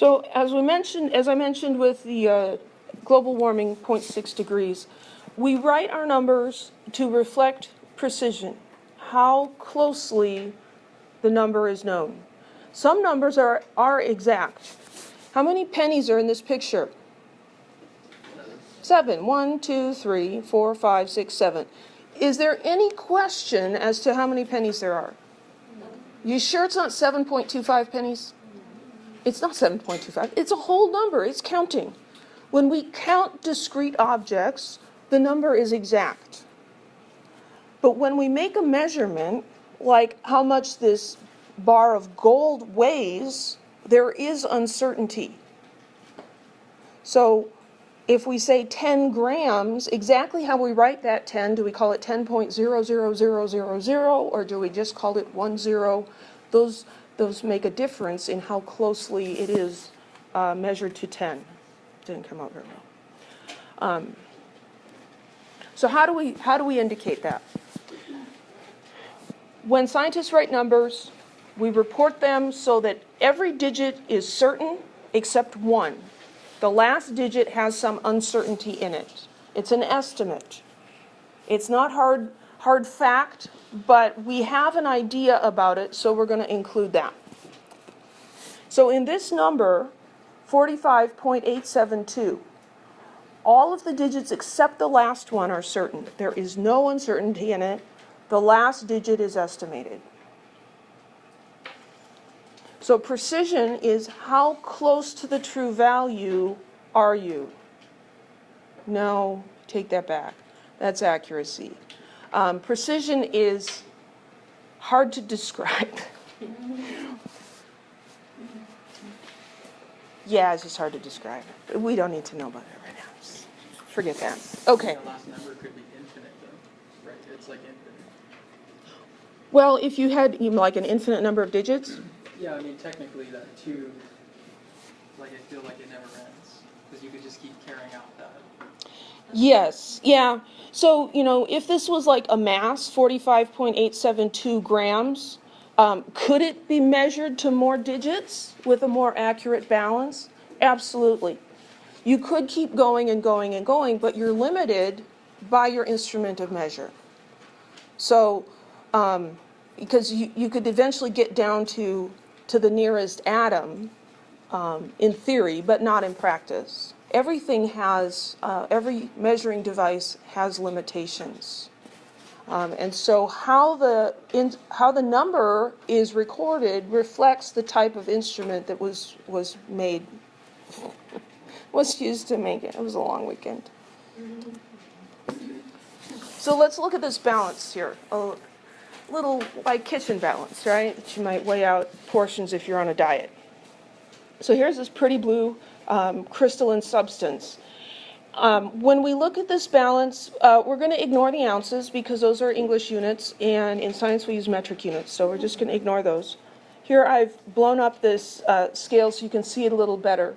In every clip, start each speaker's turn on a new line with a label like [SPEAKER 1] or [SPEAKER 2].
[SPEAKER 1] So as I mentioned with the global warming 0.6 degrees, we write our numbers to reflect precision, how closely the number is known. Some numbers are exact. How many pennies are in this picture? 7. 1, 2, 3, 4, 5, 6, 7. Is there any question as to how many pennies there are? No. You sure it's not 7.25 pennies? It's not 7.25. It's a whole number. It's counting. When we count discrete objects, the number is exact. But when we make a measurement, like how much this bar of gold weighs, there is uncertainty. So if we say 10 grams, exactly how we write that 10, do we call it 10.00000, or do we just call it 10? Those make a difference in how closely it is measured to 10. Didn't come out very well. So how do we indicate that? When scientists write numbers, we report them so that every digit is certain except one. The last digit has some uncertainty in it. It's an estimate. It's not hard fact, but we have an idea about it, so we're going to include that. So in this number, 45.872, all of the digits except the last one are certain. There is no uncertainty in it. The last digit is estimated. So precision is how close to the true value are you? No, take that back. That's accuracy. Precision is hard to describe. Yeah, it's just hard to describe. We don't need to know about it right now. Just forget that. Okay.
[SPEAKER 2] The last number could be infinite, though, right? It's like infinite.
[SPEAKER 1] Well, if you had even like an infinite number of digits.
[SPEAKER 2] Yeah, I mean, technically that 2, like I feel like it never ends, because you could just keep carrying out that.
[SPEAKER 1] Yes, yeah. So, if this was like a mass, 45.872 grams, could it be measured to more digits with a more accurate balance? Absolutely. You could keep going and going and going, but you're limited by your instrument of measure. So, because you could eventually get down to the nearest atom in theory, but not in practice. Everything has, every measuring device has limitations. And so how the number is recorded reflects the type of instrument that was made, was used to make it. It was a long weekend. So let's look at this balance here. A little like kitchen balance, right? That you might weigh out portions if you're on a diet. So here's this pretty blue crystalline substance. When we look at this balance, we're going to ignore the ounces because those are English units, and in science we use metric units, so we're just going to ignore those. Here I've blown up this scale so you can see it a little better.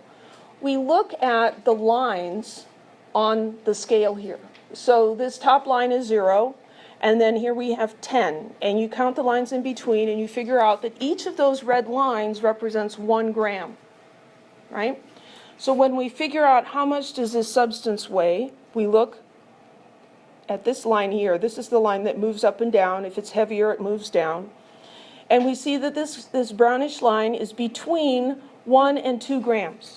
[SPEAKER 1] We look at the lines on the scale here. So this top line is 0, and then here we have 10, and you count the lines in between, and you figure out that each of those red lines represents 1 gram, right? So when we figure out how much does this substance weigh, we look at this line here. This is the line that moves up and down. If it's heavier, it moves down. And we see that this brownish line is between 1 and 2 grams.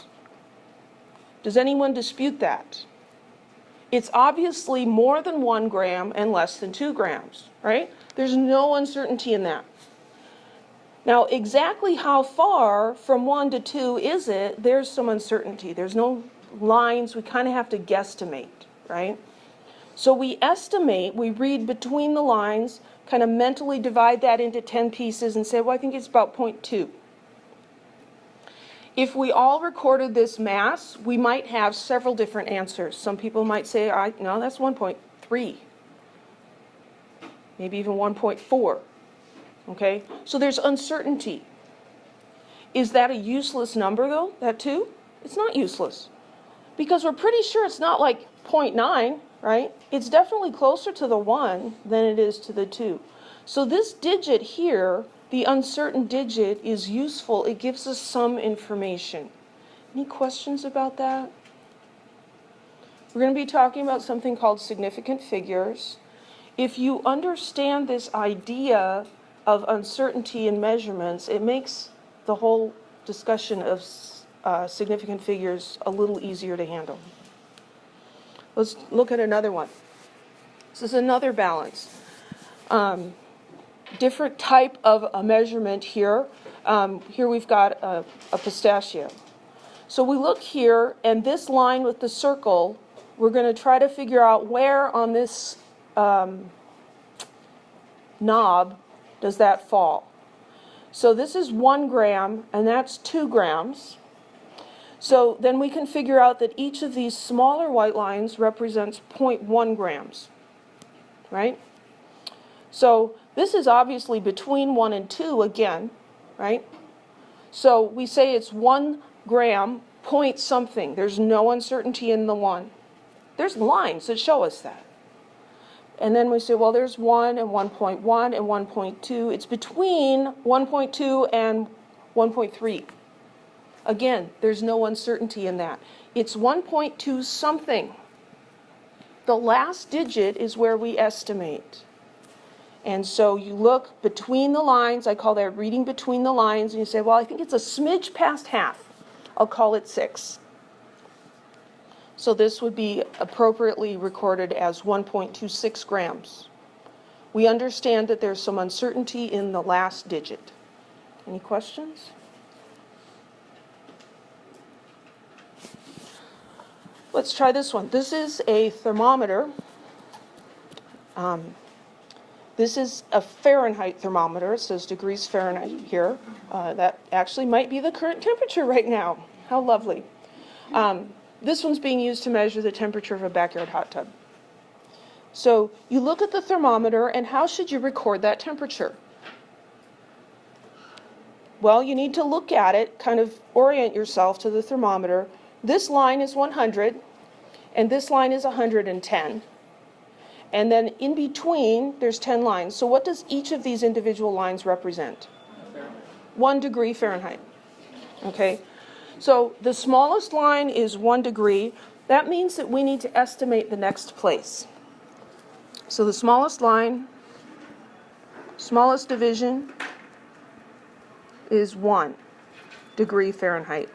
[SPEAKER 1] Does anyone dispute that? It's obviously more than 1 gram and less than 2 grams, right? There's no uncertainty in that. Now, exactly how far from 1 to 2 is it? There's some uncertainty. There's no lines. We kind of have to guesstimate, right? So we estimate, we read between the lines, kind of mentally divide that into 10 pieces and say, well, I think it's about 0.2. If we all recorded this mass, we might have several different answers. Some people might say, no, that's 1.3. Maybe even 1.4. Okay, so there's uncertainty. Is that a useless number, though, that 2? It's not useless. Because we're pretty sure it's not like 0.9, right? It's definitely closer to the 1 than it is to the 2. So this digit here, the uncertain digit, is useful. It gives us some information. Any questions about that? We're going to be talking about something called significant figures. If you understand this idea of uncertainty in measurements, it makes the whole discussion of significant figures a little easier to handle. Let's look at another one. This is another balance. Different type of a measurement here. Here we've got a pistachio. So we look here, and this line with the circle, we're going to try to figure out where on this knob does that fall. So this is 1 gram, and that's 2 grams. So then we can figure out that each of these smaller white lines represents 0.1 grams, right? So this is obviously between 1 and 2 again, right? So we say it's 1 gram, point something. There's no uncertainty in the 1. There's lines that show us that. And then we say, well, there's 1 and 1.1 and 1.2. It's between 1.2 and 1.3. Again, there's no uncertainty in that. It's 1.2 something. The last digit is where we estimate. And so you look between the lines. I call that reading between the lines. And you say, well, I think it's a smidge past half. I'll call it 6. So this would be appropriately recorded as 1.26 grams. We understand that there's some uncertainty in the last digit. Any questions? Let's try this one. This is a thermometer. This is a Fahrenheit thermometer. It says degrees Fahrenheit here. That actually might be the current temperature right now. How lovely. This one's being used to measure the temperature of a backyard hot tub. So you look at the thermometer, and how should you record that temperature? Well, you need to look at it, kind of orient yourself to the thermometer. This line is 100, and this line is 110. And then in between, there's 10 lines. So what does each of these individual lines represent? 1 degree Fahrenheit. Okay? So the smallest line is 1 degree. That means that we need to estimate the next place. So the smallest line, smallest division is 1 degree Fahrenheit.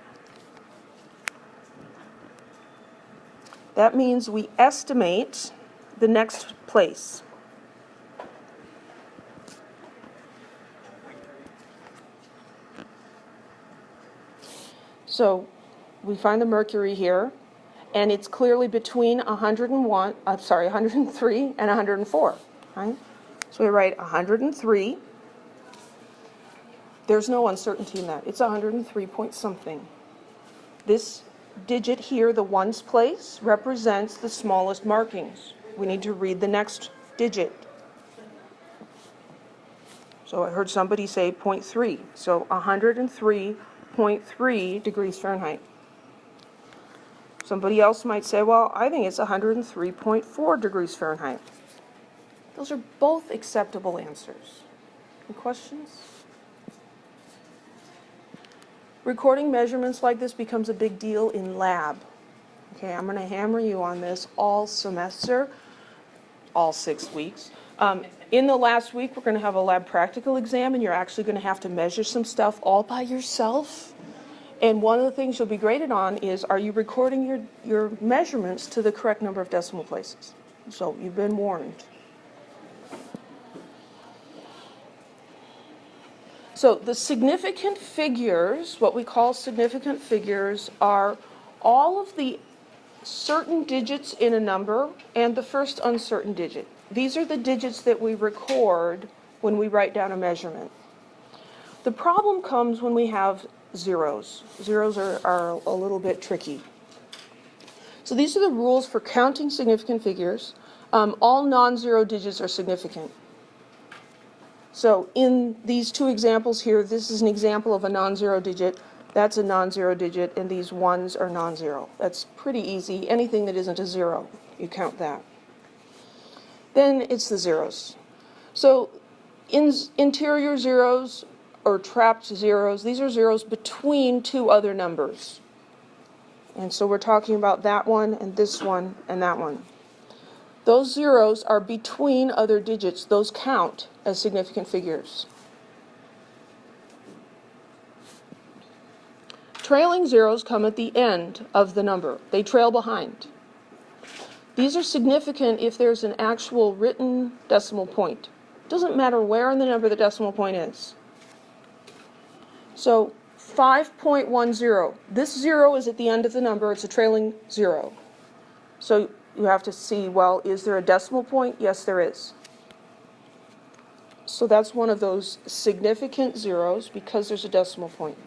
[SPEAKER 1] That means we estimate the next place. So we find the mercury here, and it's clearly between 103 and 104, right? So we write 103. There's no uncertainty in that. It's 103 point something. This digit here, the ones place, represents the smallest markings. We need to read the next digit. So I heard somebody say 0.3. So 103.3 degrees Fahrenheit. Somebody else might say, well, I think it's 103.4 degrees Fahrenheit. Those are both acceptable answers. Any questions? Recording measurements like this becomes a big deal in lab. Okay, I'm going to hammer you on this all semester, all 6 weeks. In the last week, we're going to have a lab practical exam, and you're actually going to have to measure some stuff all by yourself. And one of the things you'll be graded on is, are you recording your measurements to the correct number of decimal places? So you've been warned. So the significant figures, what we call significant figures, are all of the certain digits in a number and the first uncertain digit. These are the digits that we record when we write down a measurement. The problem comes when we have zeros. Zeros are a little bit tricky. So these are the rules for counting significant figures. All non-zero digits are significant. So in these two examples here, this is an example of a non-zero digit. That's a non-zero digit, and these ones are non-zero. That's pretty easy. Anything that isn't a zero, you count that. Then it's the zeros. So interior zeros or trapped zeros, these are zeros between two other numbers. And so we're talking about that one and this one and that one. Those zeros are between other digits. Those count as significant figures. Trailing zeros come at the end of the number. They trail behind. These are significant if there's an actual written decimal point. Doesn't matter where in the number the decimal point is. So 5.10. This zero is at the end of the number. It's a trailing zero. So you have to see, well, is there a decimal point? Yes, there is. So that's one of those significant zeros because there's a decimal point.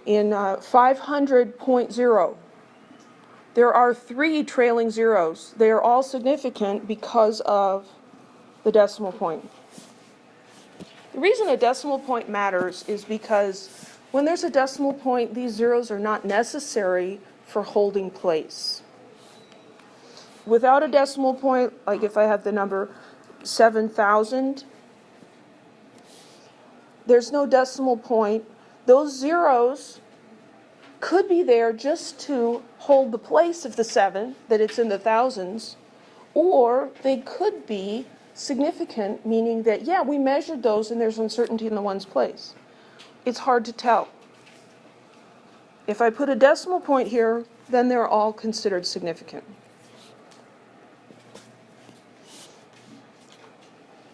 [SPEAKER 1] In 500.0, there are 3 trailing zeros. They are all significant because of the decimal point. The reason a decimal point matters is because when there's a decimal point, these zeros are not necessary for holding place. Without a decimal point, like if I have the number 7,000, there's no decimal point. Those zeros could be there just to hold the place of the 7, that it's in the thousands, or they could be significant, meaning that, yeah, we measured those and there's uncertainty in the one's place. It's hard to tell. If I put a decimal point here, then they're all considered significant.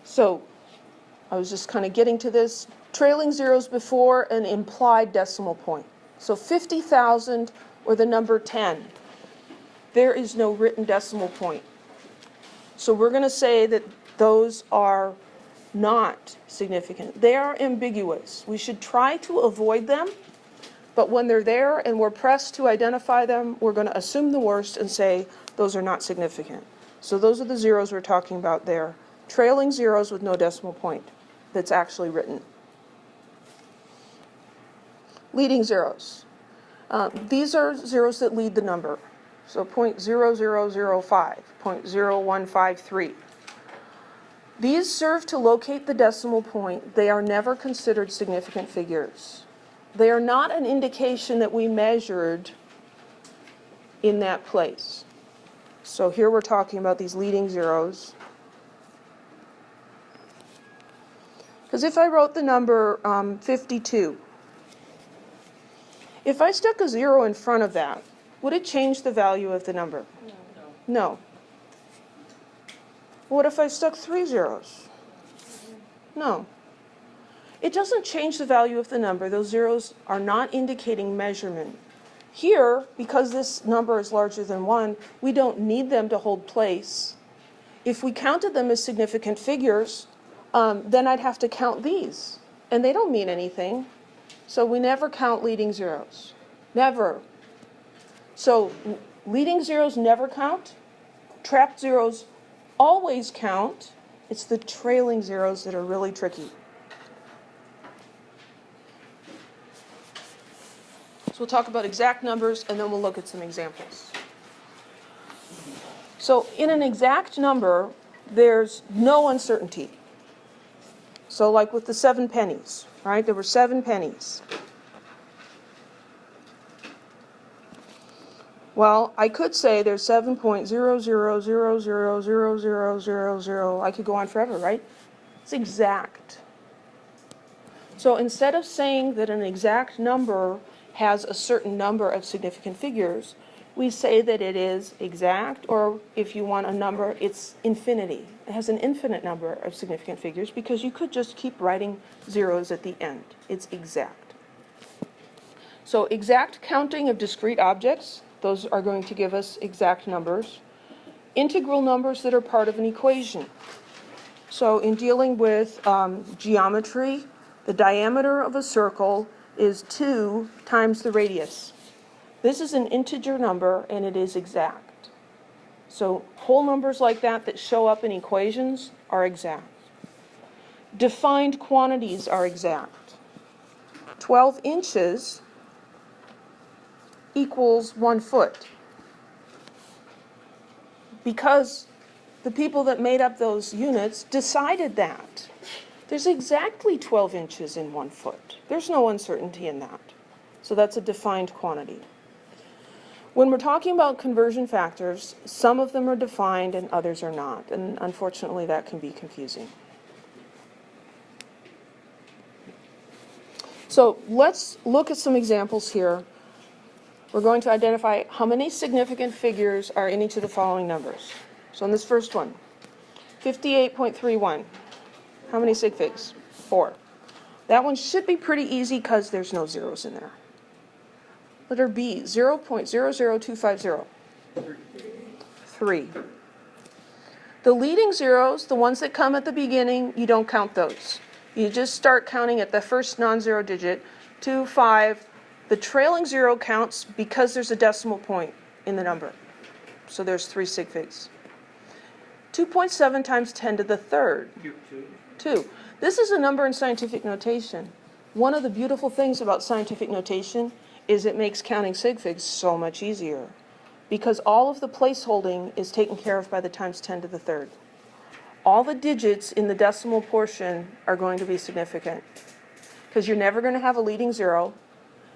[SPEAKER 1] So I was just kind of getting to this. Trailing zeros before an implied decimal point. So 50,000 or the number 10. There is no written decimal point. So we're going to say that those are not significant. They are ambiguous. We should try to avoid them, but when they're there and we're pressed to identify them, we're going to assume the worst and say those are not significant. So those are the zeros we're talking about there. Trailing zeros with no decimal point that's actually written. Leading zeros. These are zeros that lead the number. So 0.0005, 0.0153. These serve to locate the decimal point. They are never considered significant figures. They are not an indication that we measured in that place. So here we're talking about these leading zeros. Because if I wrote the number 52, if I stuck a 0 in front of that, would it change the value of the number? No. What if I stuck 3 zeros? No. It doesn't change the value of the number. Those zeros are not indicating measurement. Here, because this number is larger than 1, we don't need them to hold place. If we counted them as significant figures, then I'd have to count these. And they don't mean anything. So we never count leading zeros. Never. So leading zeros never count. Trapped zeros always count. It's the trailing zeros that are really tricky. So we'll talk about exact numbers and then we'll look at some examples. So in an exact number, there's no uncertainty. So like with the 7 pennies, right? There were 7 pennies. Well, I could say there's 7.00000000. I could go on forever, right? It's exact. So instead of saying that an exact number has a certain number of significant figures, we say that it is exact, or if you want a number, it's infinity. It has an infinite number of significant figures because you could just keep writing zeros at the end. It's exact. So exact counting of discrete objects, those are going to give us exact numbers. Integral numbers that are part of an equation. So in dealing with geometry, the diameter of a circle is 2 times the radius. This is an integer number and it is exact. So whole numbers like that show up in equations are exact. Defined quantities are exact. 12 inches equals 1 foot. Because the people that made up those units decided that. There's exactly 12 inches in 1 foot. There's no uncertainty in that. So that's a defined quantity. When we're talking about conversion factors, some of them are defined and others are not, and unfortunately that can be confusing. So let's look at some examples here. We're going to identify how many significant figures are in each of the following numbers. So in this first one, 58.31, how many sig figs? 4. That one should be pretty easy because there's no zeros in there. Letter B, 0.00250. 3. The leading zeros, the ones that come at the beginning, you don't count those. You just start counting at the first non-zero digit, 2, 5. The trailing zero counts because there's a decimal point in the number. So there's 3 sig figs. 2.7 times 10 to the third. 2. This is a number in scientific notation. One of the beautiful things about scientific notation is it makes counting sig figs so much easier because all of the placeholding is taken care of by the times 10 to the third. All the digits in the decimal portion are going to be significant because you're never going to have a leading zero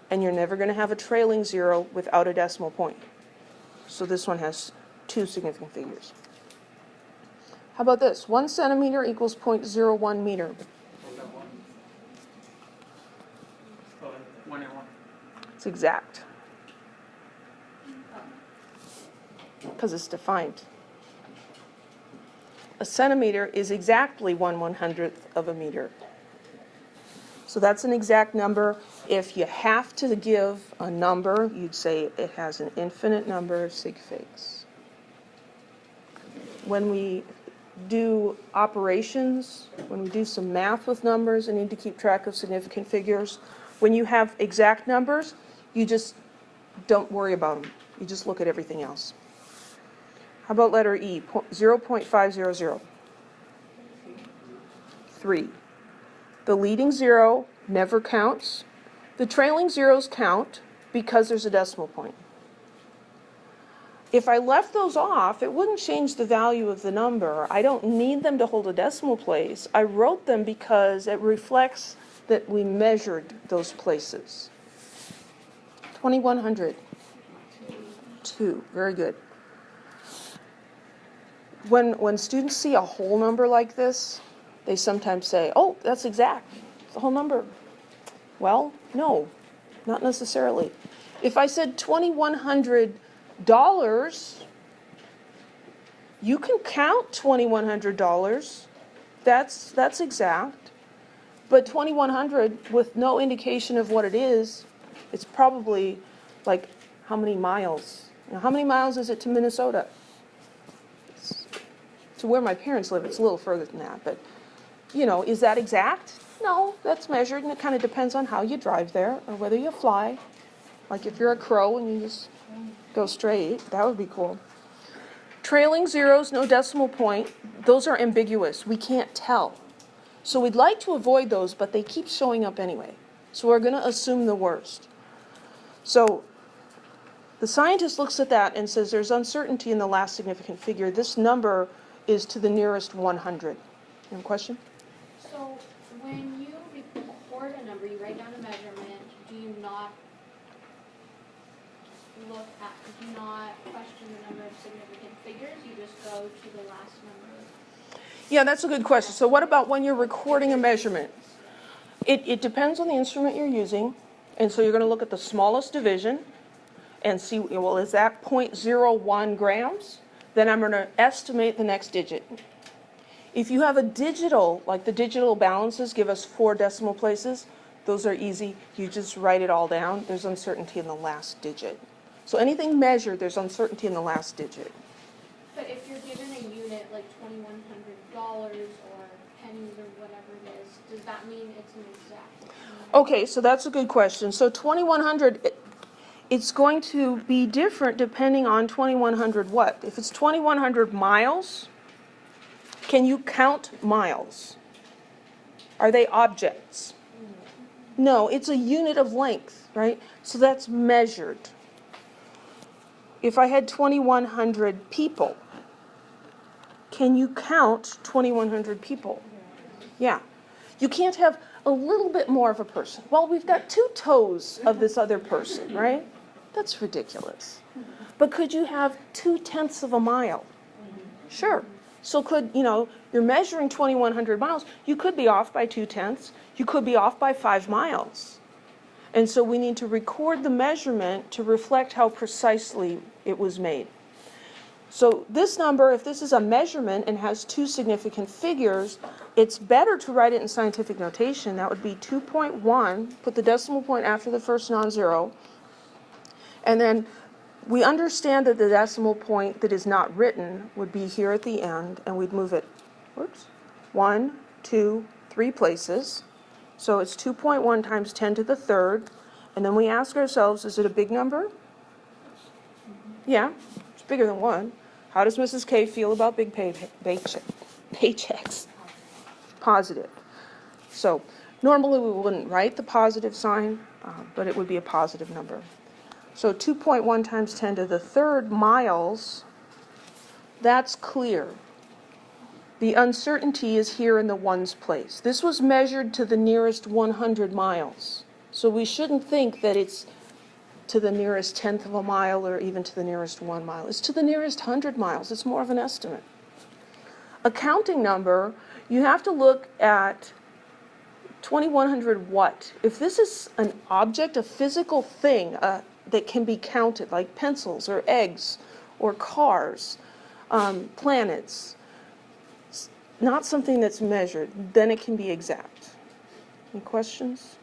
[SPEAKER 1] and you're never going to have a trailing zero without a decimal point. So this one has 2 significant figures. How about this? 1 centimeter equals 0.01 meter. It's exact. Because it's defined. A centimeter is exactly 1/100th of a meter. So that's an exact number. If you have to give a number, you'd say it has an infinite number of sig figs. When we do operations, when we do some math with numbers and need to keep track of significant figures, when you have exact numbers, you just don't worry about them. You just look at everything else. How about letter E, 0.500? 3. The leading zero never counts. The trailing zeros count because there's a decimal point. If I left those off, it wouldn't change the value of the number. I don't need them to hold a decimal place. I wrote them because it reflects that we measured those places. 2100. 2. Very good. When students see a whole number like this, they sometimes say, oh, that's exact. It's the whole number. Well, no, not necessarily. If I said $2,100, you can count $2,100. That's exact. But 2,100 with no indication of what it is, it's probably like how many miles? Now, how many miles is it to Minnesota? To where my parents live, it's a little further than that. But, you know, is that exact? No, that's measured, and it kind of depends on how you drive there or whether you fly. Like if you're a crow and you just go straight, that would be cool. Trailing zeros, no decimal point, those are ambiguous. We can't tell. So we'd like to avoid those, but they keep showing up anyway. So we're going to assume the worst. So the scientist looks at that and says there's uncertainty in the last significant figure. This number is to the nearest 100. You have a question?
[SPEAKER 3] So when you record a number, you write down a measurement, do you not question the number of significant figures? You just go to the last number?
[SPEAKER 1] Yeah, that's a good question. So what about when you're recording a measurement? It depends on the instrument you're using. And so you're going to look at the smallest division and see, well, is that 0.01 grams? Then I'm going to estimate the next digit. If you have a digital, like the digital balances give us 4 decimal places, those are easy. You just write it all down. There's uncertainty in the last digit. So anything measured, there's uncertainty in the last digit.
[SPEAKER 3] But if you're given a unit like $2,100 or pennies or whatever it is, does that mean it's an exact number?
[SPEAKER 1] Okay, so that's a good question. So 2,100, it's going to be different depending on 2,100 what? If it's 2,100 miles, can you count miles? Are they objects? No, it's a unit of length, right? So that's measured. If I had 2,100 people, can you count 2,100 people? Yeah. You can't have a little bit more of a person. Well, we've got 2 toes of this other person, right? That's ridiculous. But could you have 2/10 of a mile? Sure. So could, you're measuring 2,100 miles, you could be off by 2/10. You could be off by 5 miles. And so we need to record the measurement to reflect how precisely it was made. So this number, if this is a measurement and has 2 significant figures, it's better to write it in scientific notation. That would be 2.1, put the decimal point after the first non-zero, and then we understand that the decimal point that is not written would be here at the end, and we'd move it, 1, 2, 3 places. So it's 2.1 times 10 to the third, and then we ask ourselves, is it a big number? Yeah, it's bigger than 1. How does Mrs. K feel about big paychecks? Positive. So normally we wouldn't write the positive sign, but it would be a positive number. So 2.1 times 10 to the third miles, that's clear. The uncertainty is here in the ones place. This was measured to the nearest 100 miles. So we shouldn't think that it's to the nearest 1/10 of a mile or even to the nearest 1 mile. It's to the nearest 100 miles. It's more of an estimate. A counting number, you have to look at 2,100 what? If this is an object, a physical thing that can be counted, like pencils or eggs or cars, planets, not something that's measured, then it can be exact. Any questions?